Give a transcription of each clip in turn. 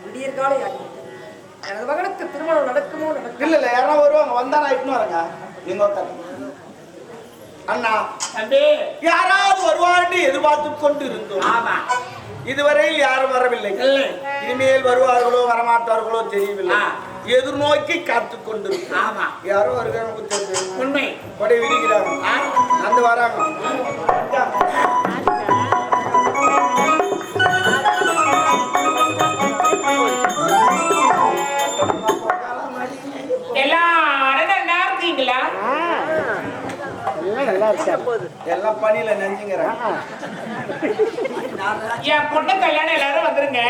விடியற்காலை ஆகிவிட்டது. எனது மகனுக்கு திருமணம் நடக்குமோ நடக்கும். இல்ல இல்ல யாரா வருவாங்க வந்தா நான் இட்டுன்னு வரேங்க. எங்க உட்காரு அண்ணா தம்பி யாராவது வருவான்னு எதிர்பார்த்து கொண்டு இருந்தோம். ஆமா இதுவரையில் யாரும் வரவில்லை. இனிமேல் வருவார்களோ வரமாட்டார்களோ தெரியவில்லை. எதிர்நோக்கி காத்து கொண்டு ஆமா யாரோ வருகிறாங்க. உண்மை கொடை விரிக்கிறாங்க அந்த வராங்க. எல்லாரும் நல்லா இருக்கீங்களா? எல்லாம் பணியில நெஞ்சுங்கிறேன். என் பொண்ணு கல்யாணம் எல்லாரும் வந்துருங்க.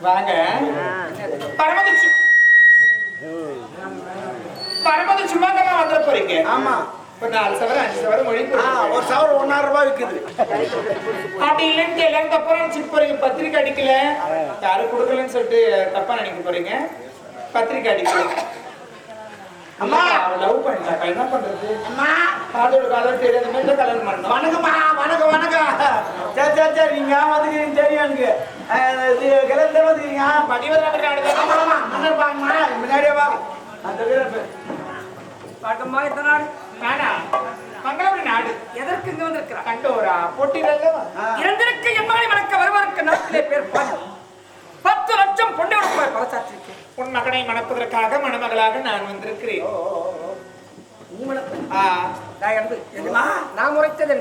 வாங்க. பரமதி சும்மா தான் வந்துட போறீங்க. ஆமா ஒரு 4 சவரம் 5 சவரம் மொழி ஒரு சவரம் 1,000 ரூபாய் விற்குது. அப்படி இல்லைன்னு எல்லாரும் தப்பா நினைச்சிட்டு போறீங்க. பத்திரிக்கை அடிக்கல யாரும் கொடுக்கலன்னு சொல்லிட்டு தப்பா நினைக்க போறீங்க. பத்திரிக்கை அடிக்கல. அம்மா லவ் பண்ணிட்டாக்கா என்ன பண்றது? அம்மா காதோட காதல் தெரியாத மாதிரி கல்யாணம் பண்ணணும். வணக்கம்மா வணக்கம் வணக்கம். சரி சரி சரி நீங்க வந்துக்கிறீங்க தெரியும் எனக்கு. கிளம்பி வந்துக்கிறீங்க முன்னாடியே வா. பாட்டம்மா இந்த நாடு நாடா மங்களபுரி நாடு. எதற்கு இங்க வந்திருக்கிறார்? கண்டோரா போட்டிகள் இறந்திருக்க எம்மாடி வணக்க வருவதற்கு நாட்டிலே பேர் 10 லட்சம் பொண்ணை ரூபாய் பலசாற்றிருக்கேன். உன் மகனை மணப்பதற்காக மணமகளாக நான் வந்திருக்கிறேன். நான் முறைத்தது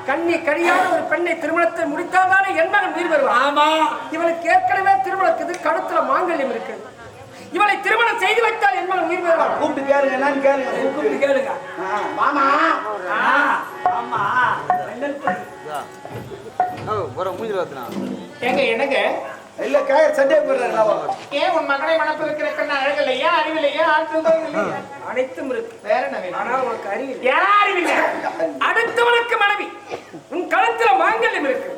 கண்ணி கடியாத ஒரு பெண்ணை திருமணத்தை முடித்தால்தானே என் மகன் உயிர் வருவான். ஆமா இவளுக்கு ஏற்கனவே திருமணத்துக்கு கழுத்துல மாங்கல்யம் இருக்கு. இவளை திருமணம் செய்து வைத்தால் என் மகன் உயிர் வருவான். கூப்பிட்டு கேளுங்க என்னன்னு கேளுங்க. கூப்பிட்டு கேளுங்க. மாமா ஆமா ஏங்க என்னங்க இல்ல காய சண்டே போடுறாங்க. ஏன் உன் மகனை மணப்பதற்கு கண்ண அழகலையா அறிவிலையா ஆற்றுதோ இல்லையா? அனைத்தும் இருக்கு. வேற என்ன வேணும்? ஆனா உனக்கு அறிவு யாரா அறிவில்லை? அடுத்தவனுக்கு மனைவி உன் கழுத்துல மாங்கல்யம் இருக்கு.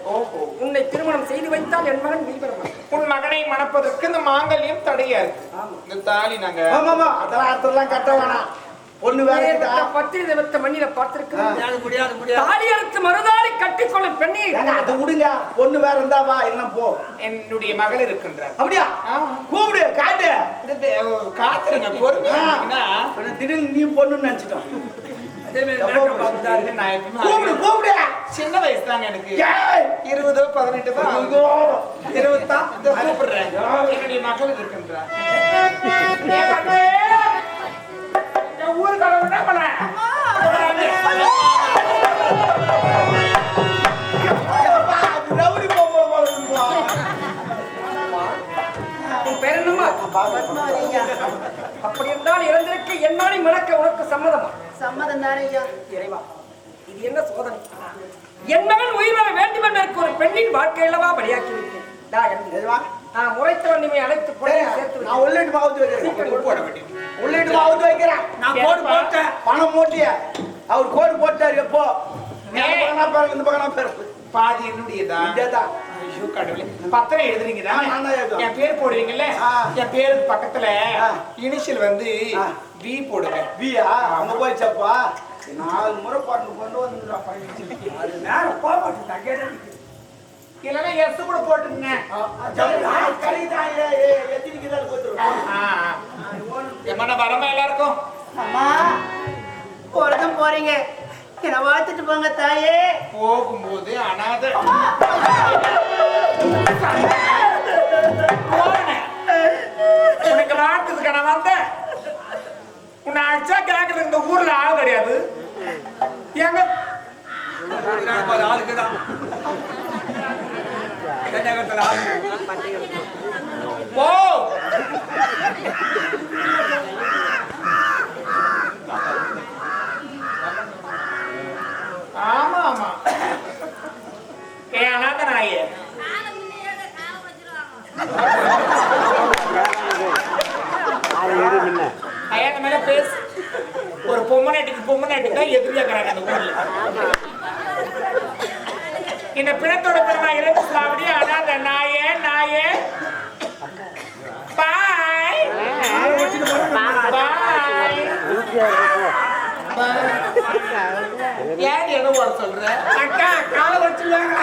உன்னை திருமணம் செய்து வைத்தால் என் மகன் உயிர் வருவான். உன் மகனை மணப்பதற்கு இந்த மாங்கல்யம் தடையாது. இந்த தாலி நாங்க ஆமாமா அதெல்லாம் அர்த்தம்லாம் கட்ட வேணாம். ஒண்ணு வேற பத்திரி தெய்வத்தை மண்ணில பார்த்திருக்கேன். முடியாது தாலி அறுத்து மறுதாலி கட்டிக்கொள்ளும் பெண்ணை அதை விடுங்க. ஒண்ணு வேற இருந்தா வா இல்ல போ. என்னுடைய மகள் இருக்கின்றார். அப்படியா கூப்பிடு காட்டு காத்துருங்க பொறுமையா. திடீர்னு நீ பொண்ணுன்னு நினைச்சிட்டோம். கூப்பிடு கூப்பிடு. சின்ன வயசு தாங்க எனக்கு 20 18 தான் 20 தான் கூப்பிடுறேன். என்னுடைய மகள் இருக்கின்றார். ஊரு கடவுள் என்ன பண்ண பேர் என்னமா? அப்படி என்றால் இறந்திருக்க என்னாடி மணக்க உனக்கு சம்மதமா? சம்மதம் தானே ஐயா. இறைவா இது என்ன சோதனை? என் மகன் உயிர் வர வேண்டும் என்று ஒரு பெண்ணின் வாழ்க்கையிலவா பலியாக்கி விட்டேன். நான் முறைத்தவன் நீ அழைத்து போய் சேர்த்து நான் உள்ளிட்டு மாவுத்து வைக்கிறேன். போட வேண்டியது உள்ளிட்டு மாவுத்து வைக்கிறேன். நான் கோடு போட்டேன். பணம் போட்டிய அவர் கோடு போட்டாரு. எப்போ இந்த பக்கம் பேர் பாதி என்னுடையதான். ஐயோ கடவுளே பத்திரம் எழுதுறீங்கதா? என் பேர் போடுவீங்கல்ல என் பேருக்கு பக்கத்துல இனிஷியல் வந்து வி போடுங்க. வியா அங்க போயிச்சப்பா 4 முறை கொண்டு வந்து அது நேரம் போக மாட்டேன். இல்லைன்னா எஸ் கூட போட்டுங்க. எம்மன வரமா எல்லாருக்கும். அம்மா போறதும் போறீங்க என்ன வாழ்த்துட்டு போங்க தாயே. போகும்போது அனாதை உனக்கு வாழ்த்துக்கு நான் வந்தேன். உன்னை அடிச்சா கேட்கறது இந்த ஊர்ல ஆள் கிடையாது. எங்க ஆளுக்குதான் போ. ஆமா ஆமா ஏ அனாத நாயே ஐயா மேல பேசு. ஒரு பொம்மநாட்டுக்கு தான் எதிரியாக்குறாங்க அந்த ஊர்ல. இந்த பிணத்தோட பிறனா இறந்து சாவடி அனாத நாயே நாயே. பாய் ஏன் என்ன வர சொல்ற? அக்கா காலை வச்சுருவாங்க.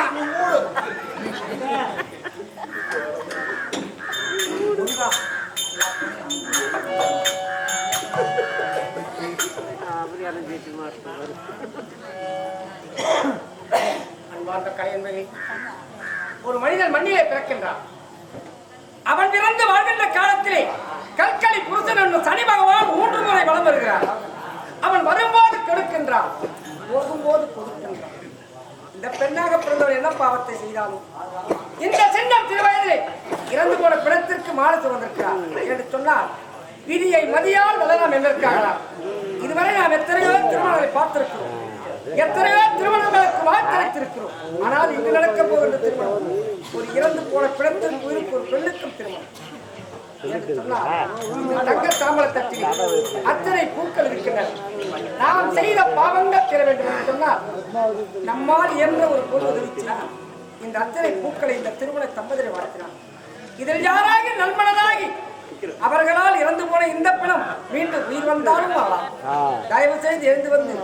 மருமகே, ஒரு மனிதன் மண்ணிலே பிறக்கின்றான். அவன் பிறந்து வாழ்கின்ற காலத்திலே கற்களி புருஷன் என்று சனி பகவான் 3 முறை வலம் வருகிறார். அவன் வரும்போது கெடுக்கின்றான், போகும்போது கொடுக்கின்றான். இந்த பெண்ணாக பிறந்தவர் என்ன பாவத்தை செய்தாலும் இந்த சின்னம் திருவயதிலே இறந்து போன பிணத்திற்கு மாலை சுமந்திருக்கிறார் என்று சொன்னால் விதியை மதியால் வளரலாம் என்றிருக்காங்களா? இதுவரை நாம் எத்தனையோ திருமணங்களை பார்த்திருக்கிறோம், எத்தனையோ திருமணங்களுக்கு வாய்ப்பளித்திருக்கிறோம். ஆனால் இங்கு நடக்க போகின்ற திருமணம் ஒரு இறந்து போன பிணத்திற்கு உயிருக்கு ஒரு பெண்ணுக்கும் திருமணம் என்று சொன்னால் தங்க தாமர தட்டில் அத்தனை பூக்கள் இருக்கின்றன. நாம் செய்த பாவங்கள் தீர வேண்டும் என்று சொன்னால் நம்மால் இயன்ற ஒரு பொருள் உதவிச்சினார் இந்த அத்தனை பூக்களை இந்த திருமண தம்பதியை வளர்த்தினார். இதில் யாராகி நல்மனதாகி அவர்களால் இறந்து போன இந்த பிணம் மீண்டும் உயிர் வந்தாலும் ஆகலாம். தயவு செய்து எழுந்து வந்து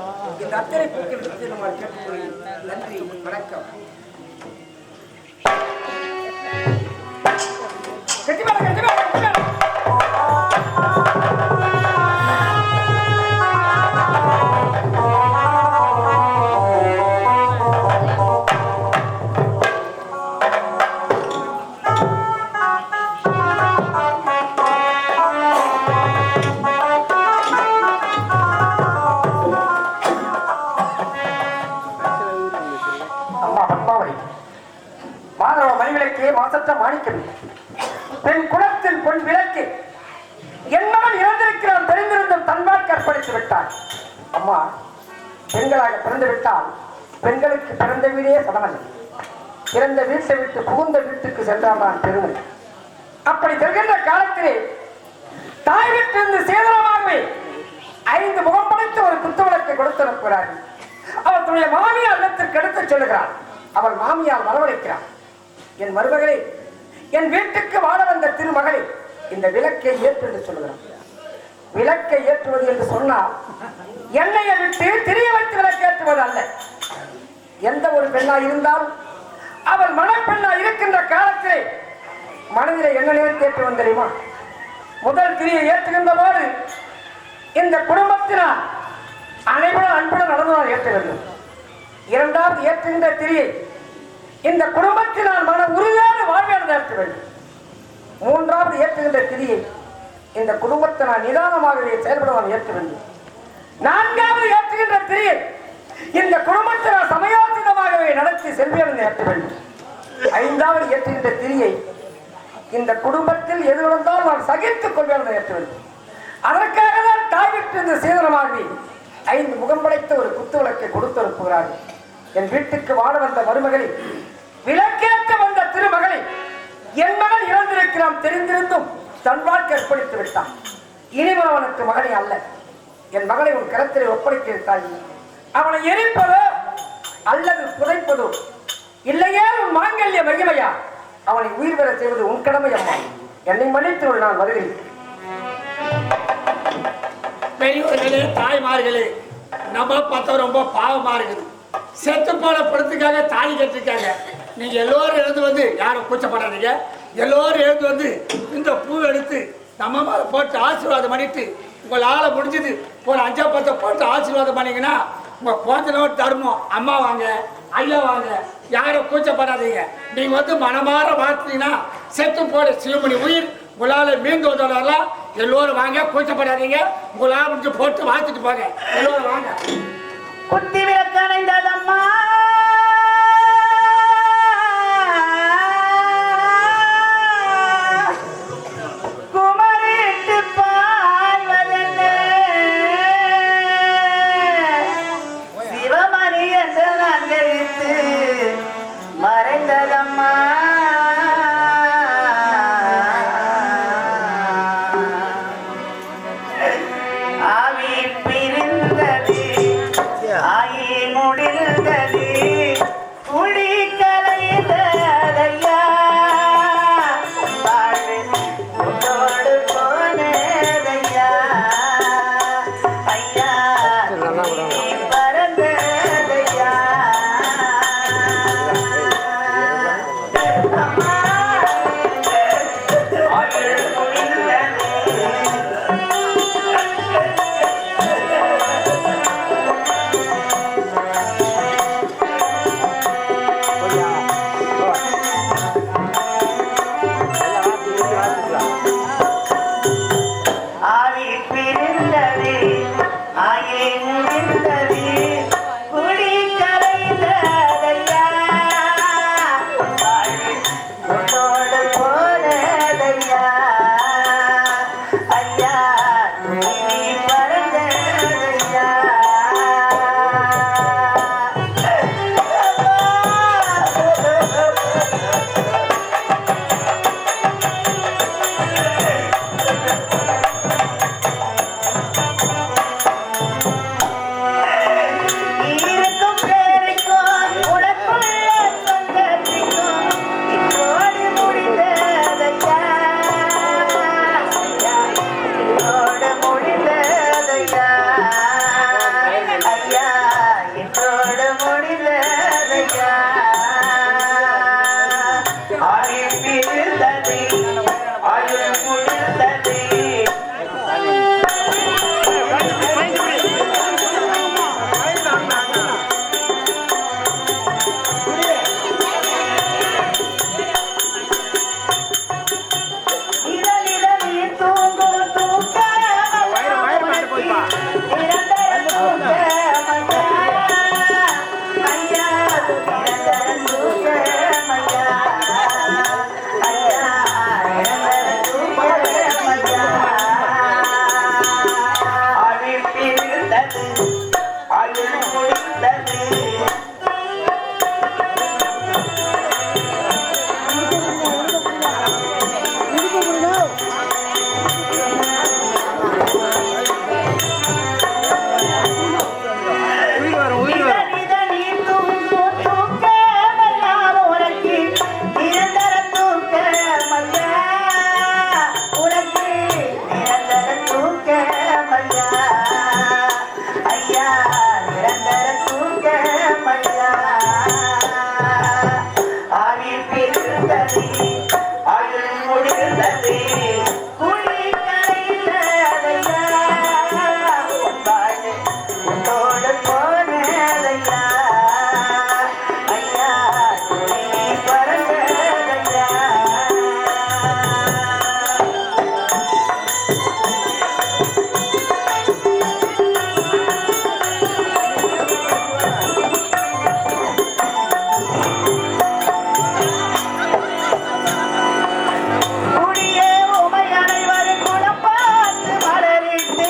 இந்த அத்தனை பூக்கள் எடுத்து நம்ம கேட்டுக்கொள்கிறோம். நன்றி, வணக்கம். மாசற்ற மாணிக்கம் பெண் குலத்தில் பொன் விளக்கு என் மகன் இறந்திருக்கிறான் தெரிந்திருந்தும் தன்பால் கற்பழித்து விட்டான். அம்மா, பெண்களாக பிறந்து விட்டால் பெண்களுக்கு பிறந்த வீடே சதமல்ல, இறந்த வீட்டை விட்டு புகுந்த வீட்டுக்கு சென்றால்தான் பெருமை. அப்படி செல்கின்ற காலத்திலே தாய் வீட்டிலிருந்து சேதனமாகவே 5 முகம் படைத்த ஒரு குத்துவிளக்கை கொடுத்திருக்கிறார். அவர்களுடைய மாமியார் இல்லத்திற்கு எடுத்துச் சொல்லுகிறார். அவள் மாமியார் வரவழைக்கிறார். என் மருமகளே, என் வீட்டுக்கு வாழ வந்த திருமகளே, இந்த விளக்கை ஏற்று என்று சொல்லுகிறார். விளக்கை ஏற்றுவது என்று சொன்னால் எண்ணெயை விட்டு திரிய வைத்து விளக்கேற்றுவது அல்ல. எந்த ஒரு பெண்ணா இருந்தாலும் அவள் மணப்பெண்ணா இருக்கின்ற காலத்திலே மனதிலே என்ன நினைத்து ஏற்றுவது தெரியுமா? முதல் திரியை ஏற்றுகின்ற போது இந்த குடும்பத்தினால் அனைவரும் அன்புடன் நடந்ததால் ஏற்ற வேண்டும். இரண்டாவது ஏற்றுகின்ற திரியை இந்த குடும்பத்தினால் மன உறுதியான வாழ்வியல் ஏற்ற வேண்டும். மூன்றாவது ஏற்றுகின்ற திரியை இந்த குடும்பத்தினால் நிதானமாகவே செயல்படுவான் ஏற்ற வேண்டும். நான்காவது ஏற்றுகின்ற திரியை இந்த குடும்பத்தினால் சமயோசிதமாகவே நடத்தி செல்வியல் ஏற்ற வேண்டும். ஐந்தாவது ஏற்றுகின்ற திரியை இந்த குடும்பத்தில் எது நடந்தாலும் நான் சகித்துக் கொள்வேன் ஏற்ற வேண்டும். அதற்காக தான் தாய் வீட்டிலிருந்து சீதனமாகவே 5 முகம் படைத்த ஒரு குத்து விளக்கை கொடுத்திருக்கிறார்கள். என் வீட்டுக்கு வாழ வந்த மருமகளை, விளக்கேற்ற வந்த திருமகளை, என் மகன் இறந்திருக்கிறான் தெரிந்திருந்தும் தன் வாழ்க்கை அர்ப்பணித்து விட்டான். இனிமேல் அவனுக்கு மகனை அல்ல, என் மகனை உன் கரத்திலே ஒப்படைத்திருத்தாய். அவனை எரிப்பதோ அல்லது புதைப்பதோ இல்லையே உன் மாங்கல்ய மகிமையா, அவனை உயிர் பெற செய்வது உன் கடமை. அம்மா, என்னை மன்னித்து நான் வருகிறேன். பெரியவர்களே, தாய்மார்களே, நம்ம பார்த்தா ரொம்ப பாவமா இருக்குது. செத்து போன படத்துக்காக தாலி கட்டிருக்காங்க. நீங்க எல்லோரும் எழுந்து வந்து, யாரும் கூச்சப்படாதீங்க, எல்லோரும் எழுந்து வந்து இந்த பூ எடுத்து நம்ம மேல போட்டு ஆசீர்வாதம் பண்ணிட்டு, உங்களால முடிஞ்சது ஒரு 5-10 போட்டு ஆசீர்வாதம் பண்ணீங்கன்னா உங்க குழந்தையோட தர்மம். அம்மா வாங்க, ஐயா வாங்க, யாரும் கூச்சப்படாதீங்க. நீங்க வந்து மனமாற வாழ்த்தீங்கன்னா செத்து போட சிவமணி உயிர் உங்களால மீண்டு வந்தவரெல்லாம் எல்லோரும் வாங்க, கூச்சப்படாதீங்க. உங்களால முடிஞ்சு போட்டு வாழ்த்துட்டு போங்க. எல்லோரும் வாங்க. குத்தி விளக்கணைந்ததம்மா குமரிட்டு பாய்வதென்ன சிவமணி என்று நான் கழித்து மறைந்ததம்மா. ஆவி பிரிந்தது, ஆயி முடிந்தது, ஆவி பிரிந்தது ஆயே முடிந்தது குடி கரைந்ததையா உன்னோடு போனதையா ஐயா நீ பறந்ததையா இருக்கும் பேருக்கும் உனக்குள்ள சொந்தத்திற்கும் இதோடு முடிந்ததையா இதோடு முடிந்ததையா ஐயா இதோடு முடிந்ததையா ஆயுள் பிரிந்தது ஆயுள் முடிந்தது இதழிதழில் தூங்கும் தூக்கமையா நிரந்தர தூக்கமையா ஐயா நிரந்தர தூக்கமையா ஐயா நிரந்தர தூக்கமையா ஆயுள் பிரிந்தது ஆயுள் முடிந்தது இதழிதழில் தூங்கும் தூக்கமையா உனக்கு நிரந்தர தூக்கமையா உனக்கு நிரந்தர தூக்கமையா ஐயா நிரந்தர தூக்கமையா ஆயுள் பிரிந்தது ஆயுள் முடிந்தது குடி கரைந்ததையா வாழ உன்னோடு போனதையா ஐயா நீ பறந்ததையா குடியே உமை அனைவரும் குணம் பார்த்து மலரிட்டு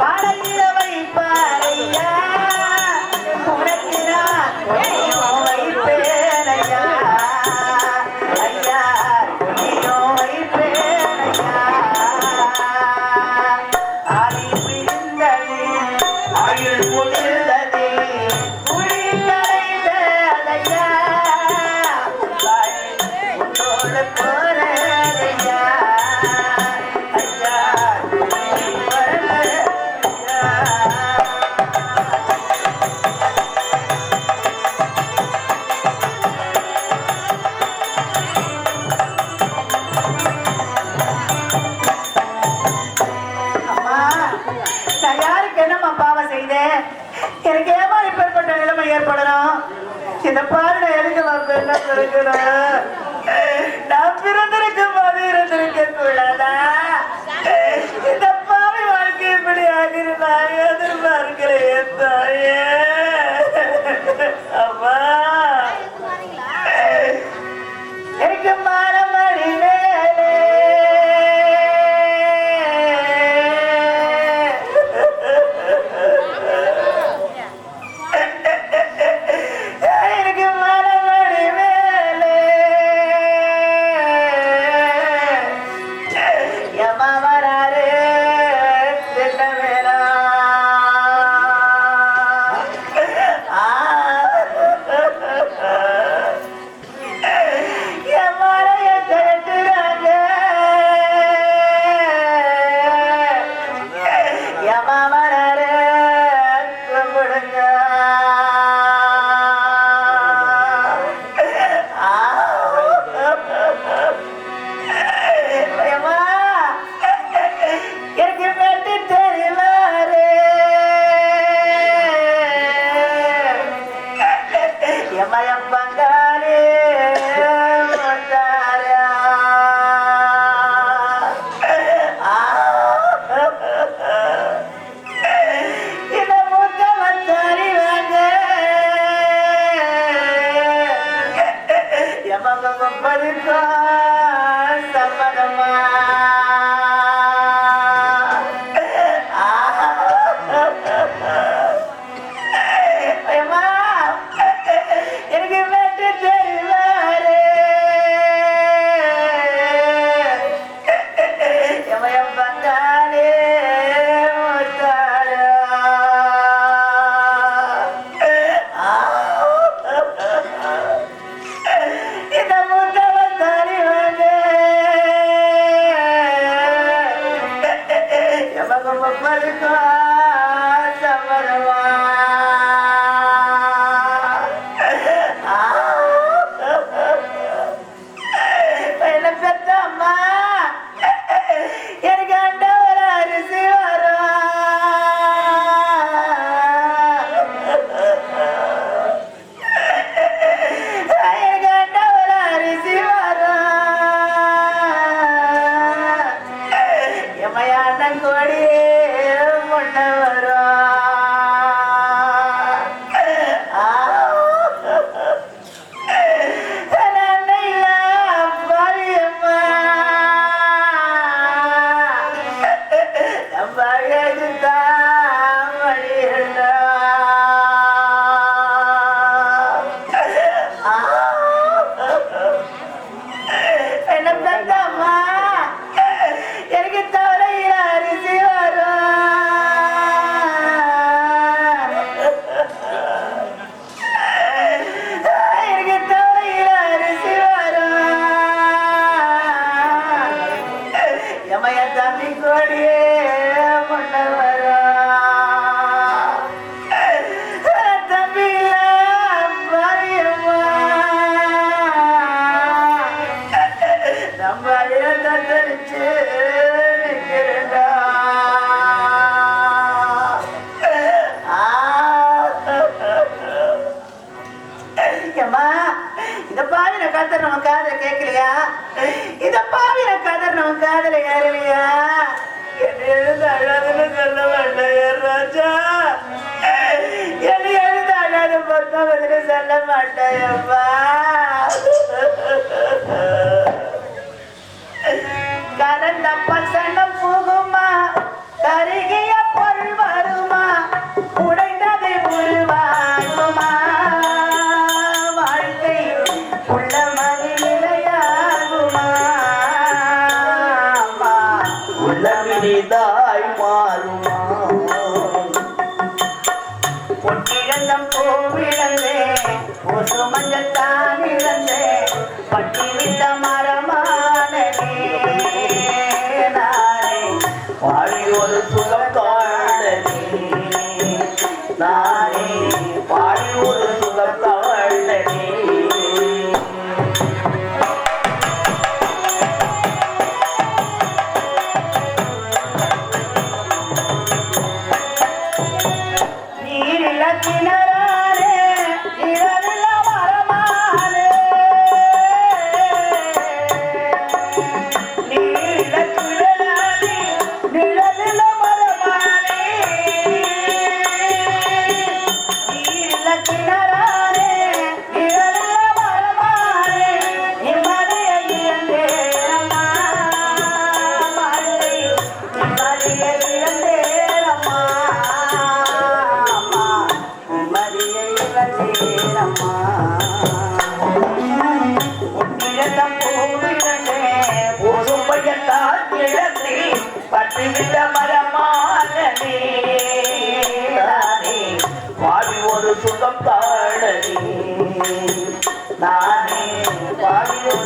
பாடலிட வைப்பாரையா உனக்கு நான் குடியும் வைப்பேனையா ஐயா குடியும் வைப்பேனையா ஆதி பிரிந்தது ஆயுள் முடிந்தது குடி கரைந்ததையா உன்னோடு போனதையா ஐயா நீ பறந்ததையா அம்மா நான் யாருக்கு என்னம்மா பாவம் செய்தேன் எனக்கு ஏமா இப்பேற்பட்ட நிலைமை ஏற்படணும் இந்த பாரு நான் எதுக்கு என்ன இருக்கணும் நான் பிறந்திருக்கும் போது இருந்திருக்க கூடாதா இந்த பாவி வாழ்க்கை இப்படி ஆகிருந்தாங்க எதிர்பார்க்கிறேன் தாயே அம்மா எனக்கு மரமடி வேலே எனக்கு மரமடி வேலே போதம்மா எனக்கு வெட்டு தெரிவாரு எமயம் பங்காளே முத்தாரா இந்த முத்தவன் தாரி வந்து எமகம் பருக்கா சமரவா பெத்தம்மா எனக்கு ஆண்டவர் அரிசி வரும் எனக்கு ஆண்டவர் அரிசி வரும் எமையான கொடி முன்ன வரும் எனக்கு தவறையில் அரிசி வரும் எனக்கு தவறையில் அரிசி வரும் எமைய தம்பி கொடியே முன்ன வரும் தம்பி பாரியம்மா நம்ம தரிச்சு நிற்கிறா இந்த பாவின கதர் நம்ம காதல கேட்கலையா இந்த பாவின கதர் நம்ம காதல ஏறலையா என்ன எழுந்து அழாதுன்னு சொல்ல மாட்டேன் ராஜா என்ன எழுந்து அழாது பொறுத்தவதுன்னு சொல்ல மாட்டேன்ப்பா கலந்த பசனம் போகுமா கருகிய பொருள் வருமா உடைந்ததை உருவாகுமா வாழ்க்கை உள்ள மதி நிலையாகுமா உள்ளமினிதாய் மாறுமா பொன்னிழந்தம் பூவிழந்தே ஒரு மஞ்சள் தான் இழந்தே பட்டி விட்ட மரமானே நானே பாடி ஒரு சுகம் தாழனே நானே பாடி ஒரு சுகம் தாழனே நீரில கிணறானே நிழலில மரமானே நீரில கிணறானே நிழலில மரமானே நீரில கிணறானே நிழலில மரமானே நிம்மதியை இழந்தேனம்மா வாழ்க்கை நிம்மதியை இழந்தேனம்மா நிம்மதியை இழந்தேனம்மா உன்னிடம் போவிடனே போதும் பையத்தால் கிழத்தி பற்றி விட்ட மரமானே நானே பாடி ஒரு சுகம் தாழனே நானே பாடி ஒரு